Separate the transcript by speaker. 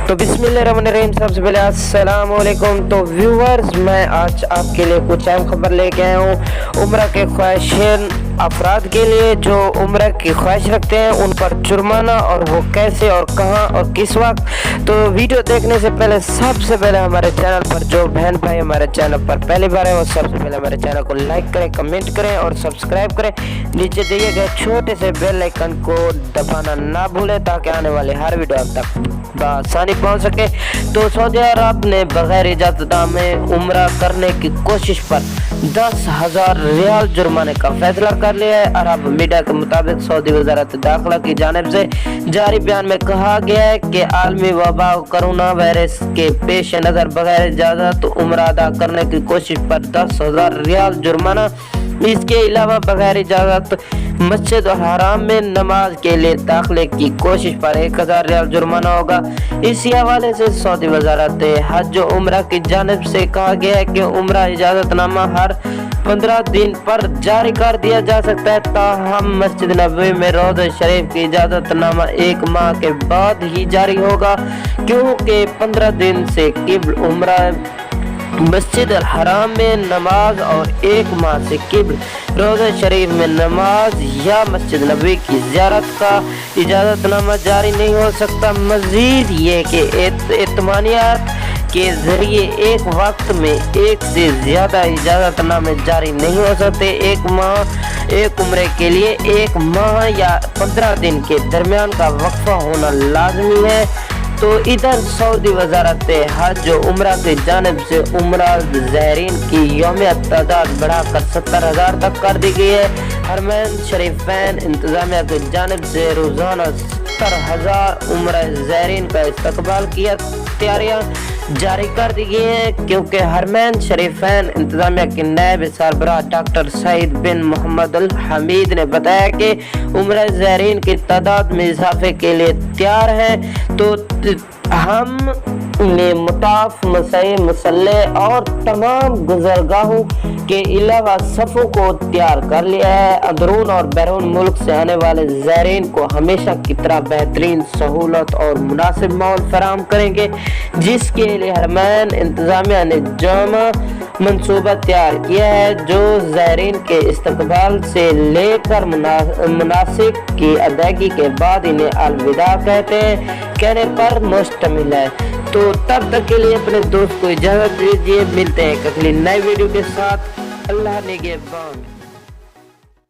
Speaker 1: तो बिस्मिल्लाहिर्रहमानिर्रहीम। सबसे पहले अस्सलाम वालेकुम। तो व्यूअर्स, मैं आज आपके लिए कुछ अहम खबर लेके आया हूँ। उम्रा के ख्वाहिशीन अफराद के लिए जो उम्रा की ख्वाहिश रखते हैं उन पर जुर्माना, और वो कैसे और कहाँ और किस वक्त। तो वीडियो देखने से पहले सबसे पहले हमारे चैनल पर जो बहन भाई हमारे चैनल पर पहली बार है वो सबसे पहले हमारे चैनल को लाइक करें, कमेंट करें और सब्सक्राइब करें। नीचे दिए गए छोटे से बेल आइकन को दबाना ना भूलें ताकि आने वाले हर वीडियो आप तक आसानी पहुंच सके। तो सऊदी अरब ने बगैर इजाज़त में उम्रा करने की कोशिश पर 10,000 रियाल जुर्माने का फैसला कर लिया है। अरब मीडिया के मुताबिक सऊदी वज़ारत दाखिला की जानिब से जारी बयान में कहा गया है कि आलमी वबा कोरोना वायरस के पेश नज़र बगैर इजाज़त उम्रा अदा करने की कोशिश पर 10,000 रियाल जुर्माना, इसके अलावा बगैर इजाज़त मस्जिद और हराम में नमाज के लिए दाखिले की कोशिश पर 1,000 रियाल जुर्माना होगा। इसी हवाले से सऊदी वज़ारत हज और उम्रा की जानिब से कहा गया है कि उम्रा इजाज़तनामा हर 15 दिन पर जारी कर दिया जा सकता है। ताहम मस्जिद नबवी में रोज़ा शरीफ की इजाज़तनामा 1 माह के बाद ही जारी होगा, क्योंकि 15 दिन से क़िब्ल उम्रा मस्जिद अल हराम में नमाज और 1 माह से क़िब्ल रोज़ा शरीफ में नमाज या मस्जिद नबवी की ज़ियारत का इजाज़तनामा जारी नहीं हो सकता। मज़ीद ये कि एतमानियात के ज़रिए एक वक्त में एक से ज़्यादा इजाज़तनामे जारी नहीं हो सकते। 1 माह एक उम्रे के लिए 1 माह या 15 दिन के दरमियान का वक्फा होना लाजमी है। तो इधर सऊदी वज़ारत हज और उम्रा की जानिब से उम्रा ज़ायरीन की यौमिया तादाद बढ़ाकर 70,000 तक कर दी गई है। हरमैन शरीफैन इंतज़ामिया की जानिब से रोज़ाना 70,000 उम्रा ज़ायरीन का इस्तकबाल किया तैयारियाँ जारी कर दी गई हैं, क्योंकि हरमैन शरीफैन इंतज़ामिया के नायब सरबराह डॉक्टर सईद बिन मोहम्मद अल हमीद ने बताया कि उम्रा ज़ायरीन की तादाद में इजाफे के लिए तैयार हैं। तो हम ने मुताफ मसई मसल्ले और तमाम गुज़रगाहों के अलावा सफ़ों को तैयार कर लिया है। अंदरून और बैरून मुल्क से आने वाले ज़ायरीन को हमेशा की तरह बेहतरीन सहूलत और मुनासिब माहौल फराहम करेंगे, जिसके लिए हरमैन इंतज़ामिया ने जामा मंसूबा तैयार किया है, जो ज़ायरीन के इस्तकबाल से लेकर मुनासिब की अदायगी के बाद इन्हें अलविदा कहने पर मुश्तमिल है। तो तब तक के लिए अपने दोस्त को इजाज़त दीजिए। मिलते हैं अगली नई वीडियो के साथ। अल्लाह निगहबान।